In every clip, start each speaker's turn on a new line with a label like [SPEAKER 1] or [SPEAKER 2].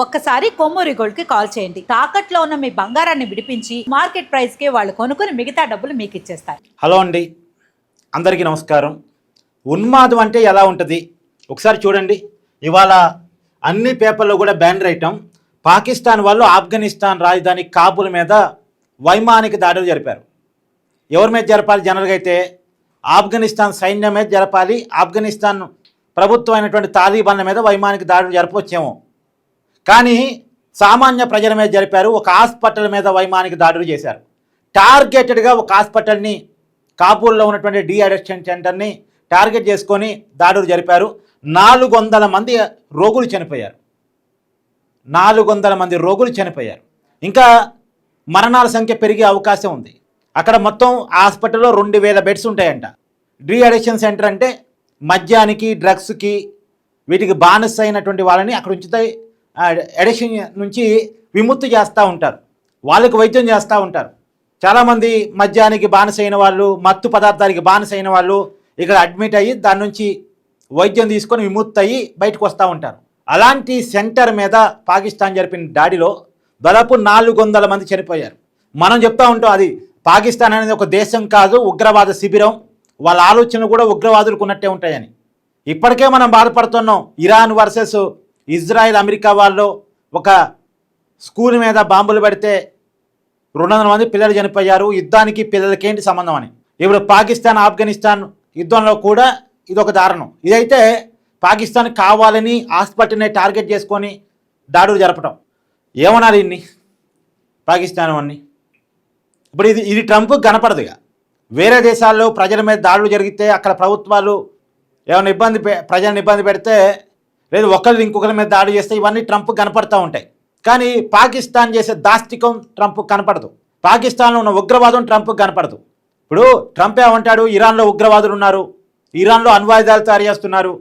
[SPEAKER 1] ఒక్కసారి కొమ్మూరి గోల్డ్ కి కాల్ చేయండి. తాకట్లో ఉన్న మీ బంగారాన్ని విడిపించి మార్కెట్ ప్రైస్ కి వాళ్ళు కొనుక్కుని మిగతా డబ్బులు మీకు ఇచ్చేస్తారు.
[SPEAKER 2] హలో అండి, అందరికీ నమస్కారం. ఉన్మాదం అంటే ఎలా ఉంటుంది ఒకసారి చూడండి. ఇవాళ అన్ని పేపర్లో కూడా బ్యానర్ ఐటమ్, పాకిస్తాన్ వాళ్ళు ఆఫ్ఘనిస్తాన్ రాజధాని కాబూల్ మీద వైమానిక దాడులు జరిపారు. ఎవరి మీద జరపాలి? జనరల్గా అయితే ఆఫ్ఘనిస్తాన్ సైన్యం మీద జరపాలి. ఆఫ్ఘనిస్తాన్ ప్రభుత్వం అయినటువంటి తాలిబాన్ల మీద వైమానిక దాడులు జరపవచ్చేమో, కానీ సామాన్య ప్రజల మీద జరిపారు. ఒక హాస్పిటల్ మీద వైమానిక దాడులు చేశారు. టార్గెటెడ్గా ఒక హాస్పిటల్ని, కాబూల్లో ఉన్నటువంటి డీఅడిక్షన్ సెంటర్ని టార్గెట్ చేసుకొని దాడులు జరిపారు. 400 మంది రోగులు చనిపోయారు. 400 మంది రోగులు చనిపోయారు. ఇంకా మరణాల సంఖ్య పెరిగే అవకాశం ఉంది. అక్కడ మొత్తం హాస్పిటల్లో 2000 బెడ్స్ ఉంటాయంట. డీఅడిక్షన్ సెంటర్ అంటే మద్యానికి, డ్రగ్స్కి, వీటికి బానిస అయినటువంటి వాళ్ళని అక్కడ ఉంచుతాయి. అడిక్షన్ నుంచి విముక్తి చేస్తూ ఉంటారు, వాళ్ళకి వైద్యం చేస్తూ ఉంటారు. చాలామంది మద్యానికి బానిస అయిన వాళ్ళు, మత్తు పదార్థాలకి బానిస అయిన వాళ్ళు ఇక్కడ అడ్మిట్ అయ్యి దాని నుంచి వైద్యం తీసుకొని విముక్తి అయ్యి బయటకు వస్తూ ఉంటారు. అలాంటి సెంటర్ మీద పాకిస్తాన్ జరిపిన దాడిలో దాదాపు 400 మంది చనిపోయారు. మనం చెప్తూ ఉంటాం అది పాకిస్తాన్ అనేది ఒక దేశం కాదు, ఉగ్రవాద శిబిరం, వాళ్ళ ఆలోచనలు కూడా ఉగ్రవాదులకు ఉన్నట్టే ఉంటాయని. ఇప్పటికే మనం బాధపడుతున్నాం. ఇరాన్ వర్సెస్ ఇజ్రాయెల్, అమెరికా వాళ్ళు ఒక స్కూల్ మీద బాంబులు పెడితే 200 మంది పిల్లలు చనిపోయారు. యుద్ధానికి పిల్లలకి ఏంటి సంబంధం అని. ఇప్పుడు పాకిస్తాన్ ఆఫ్ఘనిస్తాన్ యుద్ధంలో కూడా ఇదొక దారుణం. ఇదైతే పాకిస్తాన్ కావాలని హాస్పిటల్ని టార్గెట్ చేసుకొని దాడులు జరపడం. ఏమన్నారు ఇన్ని పాకిస్తాన్ అన్ని? ఇప్పుడు ఇది ట్రంప్ కనపడదుగా. వేరే దేశాల్లో ప్రజల మీద దాడులు జరిగితే అక్కడ ప్రభుత్వాలు ఏమైనా ప్రజలను ఇబ్బంది పెడితే, లేదు ఒకళ్ళు ఇంకొకరి మీద దాడి చేస్తే ఇవన్నీ ట్రంప్ కనపడుతూ ఉంటాయి. కానీ పాకిస్తాన్ చేసే దాష్టికం ట్రంప్ కనపడదు. పాకిస్తాన్లో ఉన్న ఉగ్రవాదం ట్రంప్ కనపడదు. ఇప్పుడు ట్రంప్ ఏమంటాడు? ఇరాన్లో ఉగ్రవాదులు ఉన్నారు, ఇరాన్లో అణ్వాయుధాలు తయారు చేస్తున్నారు,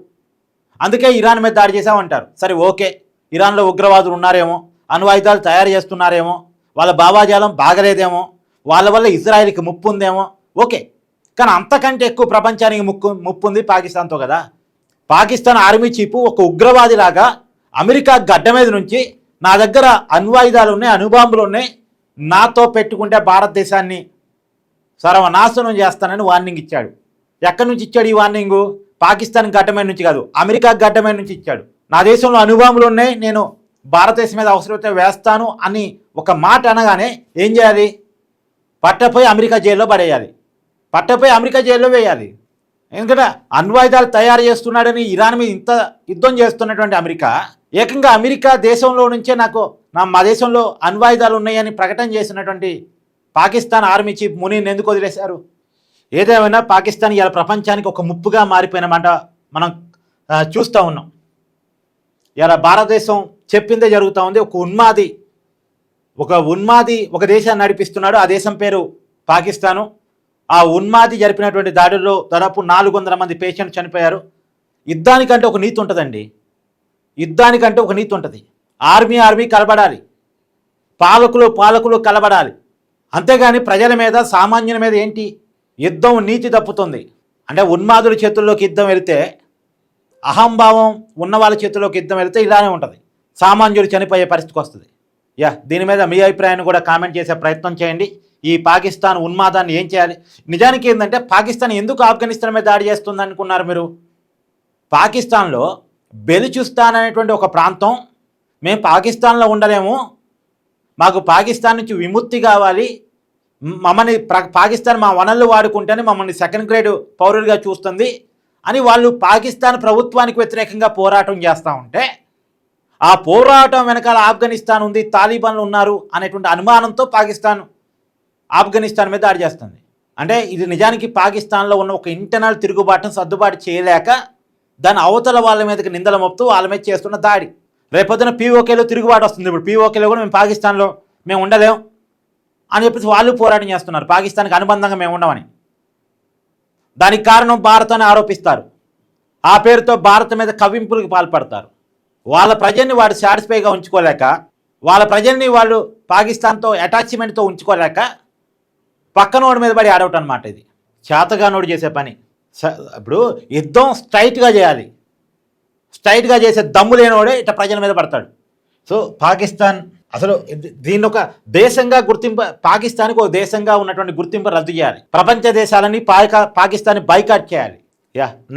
[SPEAKER 2] అందుకే ఇరాన్ మీద దాడి చేశామంటారు. సరే, ఓకే, ఇరాన్లో ఉగ్రవాదులు ఉన్నారేమో, అణ్వాయుధాలు తయారు చేస్తున్నారేమో, వాళ్ళ భావాజాలం బాగలేదేమో, వాళ్ళ వల్ల ఇజ్రాయెల్కి ముప్పు ఉందేమో, ఓకే. కానీ అంతకంటే ఎక్కువ ప్రపంచానికి ముప్పు ఉంది పాకిస్తాన్తో కదా. పాకిస్తాన్ ఆర్మీ చీఫ్ ఒక ఉగ్రవాదిలాగా అమెరికా గడ్డ మీద నుంచి నా దగ్గర అణ్వాయుధాలు ఉన్నాయి, అణుబాంబులు ఉన్నాయి, నాతో పెట్టుకుంటే భారతదేశాన్ని సర్వనాశనం చేస్తానని వార్నింగ్ ఇచ్చాడు. ఎక్కడి నుంచి ఇచ్చాడు ఈ వార్నింగు? పాకిస్తాన్ గడ్డ మీద నుంచి కాదు, అమెరికా గడ్డ మీద నుంచి ఇచ్చాడు. నా దేశంలో అణుబాంబులు ఉన్నాయి, నేను భారతదేశం మీద అవసరమైతే వేస్తాను అని ఒక మాట అనగానే ఏం చేయాలి? పట్టపోయి అమెరికా జైల్లో పడేయాలి, పట్టపోయి అమెరికా జైల్లో వేయాలి. ఎందుకంటే అణ్వాయుధాలు తయారు చేస్తున్నాడని ఇరాన్ మీద ఇంత యుద్ధం చేస్తున్నటువంటి అమెరికా, ఏకంగా అమెరికా దేశంలో నుంచే మా దేశంలో అణ్వాయుధాలు ఉన్నాయని ప్రకటన చేసినటువంటి పాకిస్తాన్ ఆర్మీ చీఫ్ మునీర్ని ఎందుకు వదిలేశారు? ఏదేమైనా పాకిస్తాన్ ఇలా ప్రపంచానికి ఒక ముప్పుగా మారిపోయినమాట మనం చూస్తూ ఉన్నాం. ఇలా భారతదేశం చెప్పిందే జరుగుతూ ఉంది. ఒక ఉన్మాది ఒక దేశాన్ని నడిపిస్తున్నాడు. ఆ దేశం పేరు పాకిస్తాను. ఆ ఉన్మాది జరిపినటువంటి దాడుల్లో దాదాపు 400 మంది పేషెంట్లు చనిపోయారు. యుద్ధానికంటే ఒక నీతి ఉంటుందండి, యుద్ధానికంటే ఒక నీతి ఉంటుంది. ఆర్మీ కలబడాలి, పాలకులు కలబడాలి. అంతేగాని ప్రజల మీద, సామాన్యుల మీద ఏంటి యుద్ధం? నీతి తప్పుతుంది. అంటే ఉన్మాదుల చేతుల్లోకి యుద్ధం వెళితే, అహంభావం ఉన్న వాళ్ళ చేతుల్లోకి యుద్ధం వెళితే ఇలానే ఉంటుంది, సామాన్యులు చనిపోయే పరిస్థితికి వస్తుంది. దీని మీద మీ అభిప్రాయాన్ని కూడా కామెంట్ చేసే ప్రయత్నం చేయండి. ఈ పాకిస్తాన్ ఉన్మాదాన్ని ఏం చేయాలి? నిజానికి ఏంటంటే పాకిస్తాన్ ఎందుకు ఆఫ్ఘనిస్తాన్ మీద దాడి చేస్తుంది అనుకున్నారు మీరు? పాకిస్తాన్లో బెలుచిస్తాన్ అనేటువంటి ఒక ప్రాంతం, మేము పాకిస్తాన్లో ఉండలేము, మాకు పాకిస్తాన్ నుంచి విముక్తి కావాలి, మమ్మల్ని పాకిస్తాన్ మా వనరులు వాడుకుంటేనే మమ్మల్ని సెకండ్ గ్రేడ్ పౌరులుగా చూస్తుంది అని వాళ్ళు పాకిస్తాన్ ప్రభుత్వానికి వ్యతిరేకంగా పోరాటం చేస్తూ ఉంటే, ఆ పోరాటం వెనకాల ఆఫ్ఘనిస్తాన్ ఉంది, తాలిబాన్లు ఉన్నారు అనేటువంటి అనుమానంతో పాకిస్తాన్ ఆఫ్ఘనిస్తాన్ మీద దాడి చేస్తుంది. అంటే ఇది నిజానికి పాకిస్తాన్లో ఉన్న ఒక ఇంటర్నల్ తిరుగుబాటును సర్దుబాటు చేయలేక దాని అవతల వాళ్ళ మీదకి నిందలు మోపుతూ వాళ్ళ మీద చేస్తున్న దాడి. రేపొద్దున పీఓకేలో తిరుగుబాటు వస్తుంది. ఇప్పుడు పీఓకేలో కూడా మేము పాకిస్తాన్లో మేము ఉండలేం అని చెప్పేసి వాళ్ళు పోరాటం చేస్తున్నారు, పాకిస్తాన్కి అనుబంధంగా మేము ఉండమని. దానికి కారణం భారత్ అని ఆరోపిస్తారు. ఆ పేరుతో భారత్ మీద కవ్వింపులకు పాల్పడతారు. వాళ్ళ ప్రజల్ని వాడు సాటిస్ఫైగా ఉంచుకోలేక, వాళ్ళ ప్రజల్ని వాళ్ళు పాకిస్తాన్తో అటాచ్మెంట్తో ఉంచుకోలేక పక్కనోడి మీద పడి ఆడవటం అనమాట. ఇది చేతగానోడు చేసే పని. ఇప్పుడు యుద్ధం స్ట్రైట్గా చేయాలి, స్ట్రైట్గా చేసే దమ్ము లేనివాడే ఇట్లా ప్రజల మీద పడతాడు. సో పాకిస్తాన్ అసలు దీన్ని ఒక దేశంగా గుర్తింపు, పాకిస్తాన్కి ఒక దేశంగా ఉన్నటువంటి గుర్తింపు రద్దు చేయాలి. ప్రపంచ దేశాలని పాకిస్తాన్ బైకాట్ చేయాలి.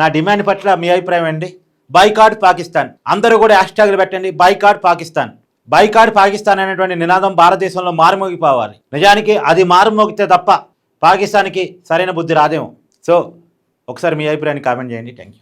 [SPEAKER 2] నా డిమాండ్ పట్ల మీ అభిప్రాయం అండి? బైకాట్ పాకిస్తాన్, అందరూ కూడా హ్యాష్ట్యాగ్లు పెట్టండి. బైకాట్ పాకిస్తాన్, బైకాట్ పాకిస్తాన్ అనేటువంటి నినాదం భారతదేశంలో మారుమోగిపోవాలి. నిజానికి అది మారుమోగితే తప్ప పాకిస్తాన్కి సరైన బుద్ధి రాదేమో. సో ఒకసారి మీ అభిప్రాయాన్ని కామెంట్ చేయండి. Thank you.